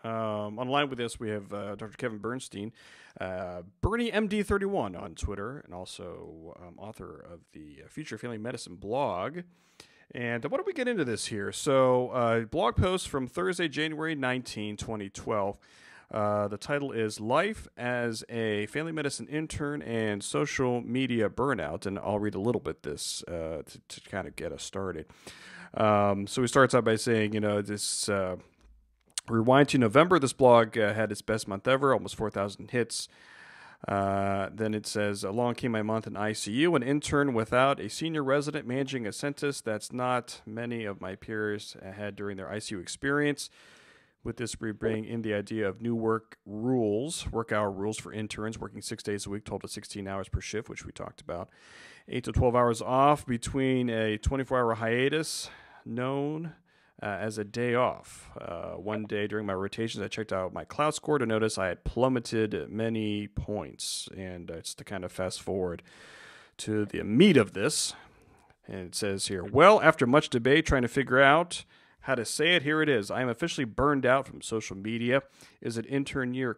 On line with us, we have Dr. Kevin Bernstein, Bernie MD31 on Twitter, and also author of the Future Family Medicine blog. And why don't we get into this here? So, blog post from Thursday, January 19, 2012. The title is Life as a Family Medicine Intern and Social Media Burnout. And I'll read a little bit this to kind of get us started. So he starts out by saying, this... Rewind to November, this blog had its best month ever, almost 4,000 hits. Then it says, along came my month in ICU, an intern without a senior resident managing a census that's not many of my peers had during their ICU experience. With this, we bring in the idea of new work hour rules for interns, working 6 days a week, 12 to 16 hours per shift, which we talked about. 8 to 12 hours off between a 24-hour hiatus, known as a day off. One day during my rotations, I checked out my cloud score to notice I had plummeted many points. And it's to kind of fast forward to the meat of this. And it says here, well, after much debate trying to figure out how to say it, here it is. I am officially burned out from social media. Is it intern year? ?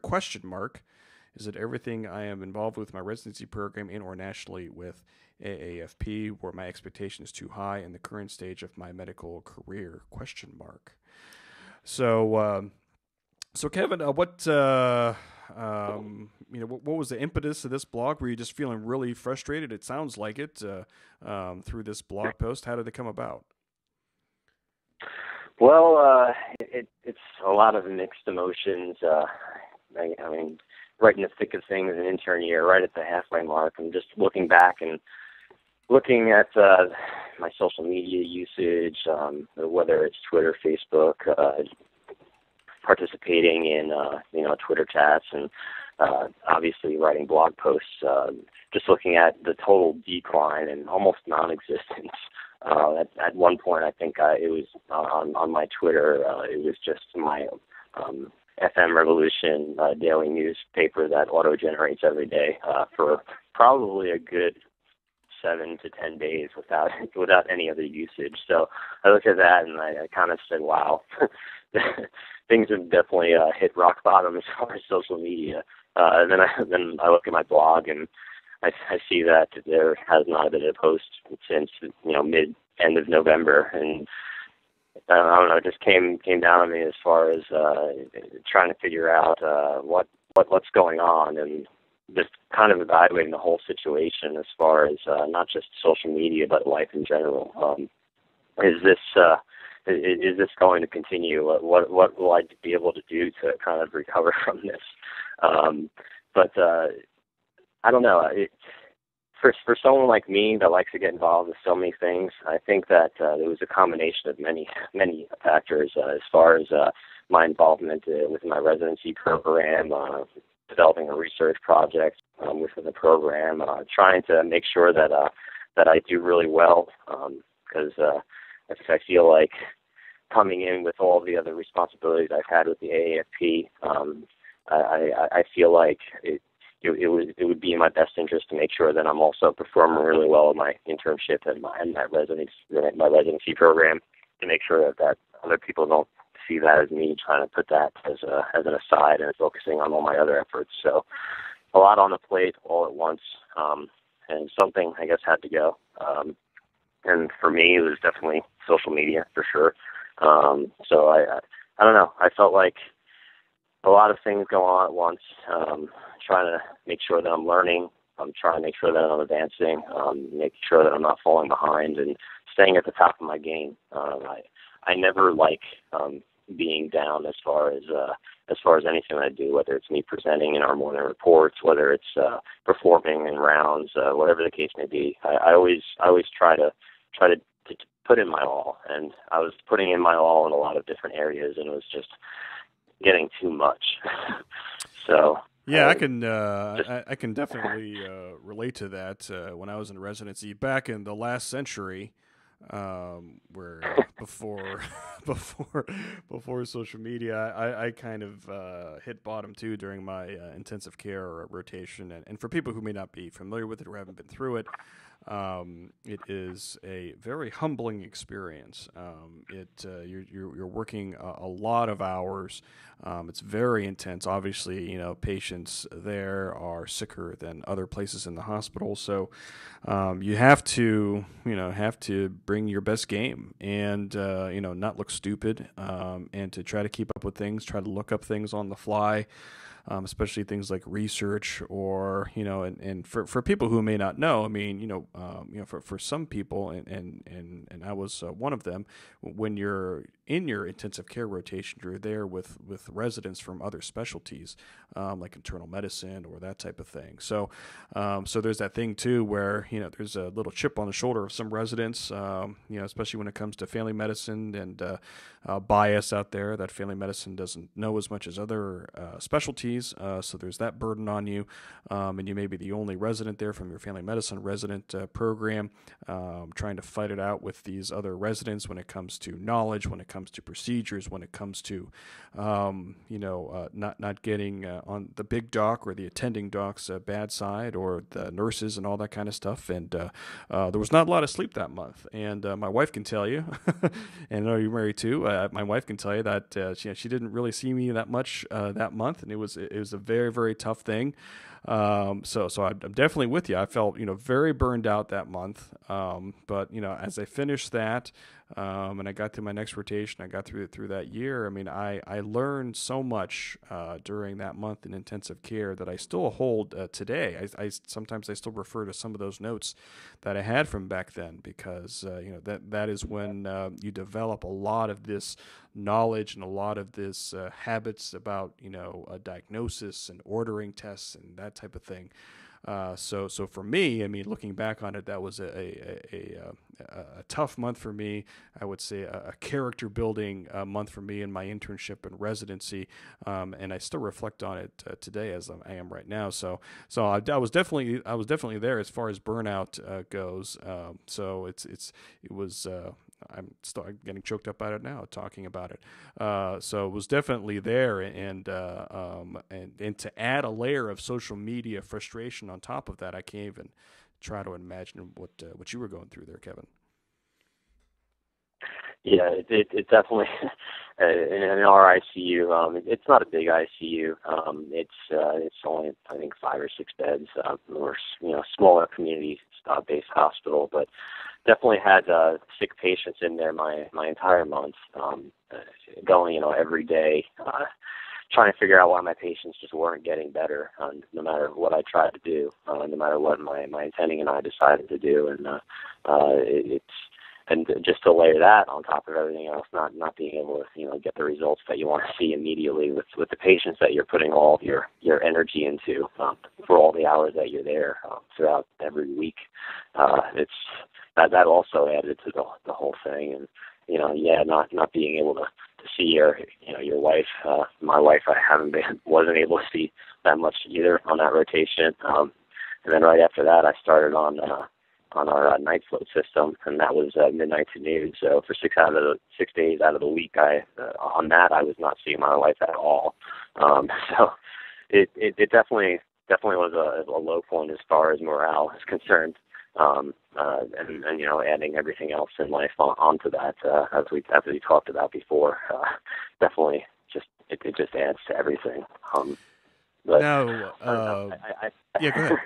Is it everything I am involved with my residency program and or nationally with AAFP, where my expectation is too high in the current stage of my medical career? ? So, Kevin, what was the impetus of this blog? Were you just feeling really frustrated? It sounds like it through this blog post. How did it come about? Well, it's a lot of mixed emotions. I mean, right in the thick of things, an intern year, right at the halfway mark. I'm just looking back and looking at my social media usage, whether it's Twitter, Facebook, participating in Twitter chats, and obviously writing blog posts. Just looking at the total decline and almost non-existence. At one point, I think it was on my Twitter. It was just my FM Revolution daily newspaper that auto-generates every day for probably a good 7 to 10 days without any other usage. So I looked at that and I kind of said, wow, things have definitely hit rock bottom as far as social media. And then I look at my blog and I see that there has not been a post since end of November, and I don't know, it just came down on me as far as trying to figure out what's going on, and just kind of evaluating the whole situation as far as not just social media but life in general. Is this going to continue? What will I be able to do to kind of recover from this? But I don't know. For someone like me that likes to get involved with so many things, I think that it was a combination of many factors as far as my involvement within my residency program, developing a research project within the program, trying to make sure that I do really well, because I feel like coming in with all the other responsibilities I've had with the AAFP, I feel like it would be in my best interest to make sure that I'm also performing really well in my internship and my residency program, to make sure that other people don't see that as me trying to put that as an aside and focusing on all my other efforts. So a lot on the plate all at once, and something I guess had to go. And for me, it was definitely social media for sure. So I don't know. I felt like a lot of things go on at once. Trying to make sure that I'm learning. I'm trying to make sure that I'm advancing, making sure that I'm not falling behind, and staying at the top of my game. I never like being down as far as anything I do, whether it's me presenting in our morning reports, whether it's performing in rounds, whatever the case may be. I always try to put in my all, and I was putting in my all in a lot of different areas, and it was just getting too much. So. Yeah, I can definitely relate to that. When I was in residency back in the last century, where before before before social media. I kind of hit bottom too during my intensive care rotation, and for people who may not be familiar with it or haven't been through it, it is a very humbling experience. You're working a lot of hours. It's very intense. Obviously, patients there are sicker than other places in the hospital, so you have to bring your best game and not look stupid, and to try to keep up with things, try to look up things on the fly. Especially things like research, or and for people who may not know, I mean, for some people, and I was one of them. When you're in your intensive care rotation, you're there with residents from other specialties, like internal medicine or that type of thing. So there's that thing too where there's a little chip on the shoulder of some residents, especially when it comes to family medicine, and bias out there that family medicine doesn't know as much as other specialties. So there's that burden on you, and you may be the only resident there from your family medicine resident program, trying to fight it out with these other residents when it comes to knowledge, when it comes to procedures, when it comes to not getting on the big doc or the attending doc's bad side, or the nurses and all that kind of stuff. And there was not a lot of sleep that month, and my wife can tell you, and I know you're married too. My wife can tell you that she didn't really see me that much that month, and it was a very, very tough thing. So I'm definitely with you. I felt very burned out that month. But as I finished that, and I got through my next rotation, I got through that year. I mean, I learned so much during that month in intensive care that I still hold today. I sometimes I still refer to some of those notes that I had from back then, because that is when you develop a lot of this knowledge and a lot of this habits about a diagnosis and ordering tests and that type of thing. So for me, I mean, looking back on it, that was a tough month for me. I would say a character building month for me in my internship and residency, and I still reflect on it today as I am right now. So I was definitely there as far as burnout goes. So it was. I'm still getting choked up at it now, talking about it. So it was definitely there, and to add a layer of social media frustration on top of that, I can't even try to imagine what you were going through there, Kevin. Yeah, it definitely in our ICU. It's not a big ICU. It's only, I think, 5 or 6 beds. We're smaller community-based hospital, but definitely had sick patients in there my entire month, going every day, trying to figure out why my patients just weren't getting better, no matter what I tried to do, no matter what my attending and I decided to do. And just to layer that on top of everything else, not being able to get the results that you want to see immediately with the patients that you're putting all of your energy into for all the hours that you're there throughout every week. It's that also added to the whole thing. And not being able to see your wife. My wife, wasn't able to see that much either on that rotation. And then right after that, I started on our night float system, and that was midnight to noon. So for 6 days out of the week, I was not seeing my wife at all. So it definitely was a low point as far as morale is concerned. And adding everything else in life onto that, as we talked about before, definitely it just adds to everything. But now, yeah, go ahead.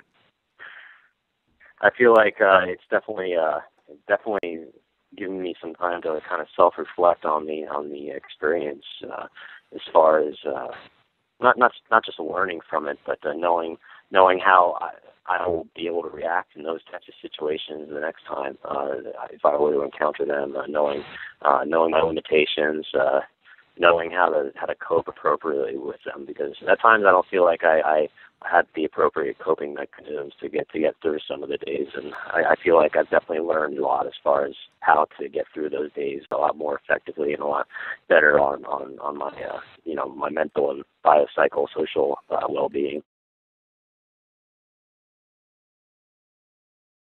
I feel like it's definitely given me some time to kind of self-reflect on the experience, as far as not just learning from it, but knowing how I will be able to react in those types of situations the next time, if I were to encounter them. Knowing my limitations, knowing how to cope appropriately with them, because at times I don't feel like I had the appropriate coping mechanisms to get through some of the days, and I feel like I've definitely learned a lot as far as how to get through those days a lot more effectively and a lot better on my my mental and biopsychosocial well-being.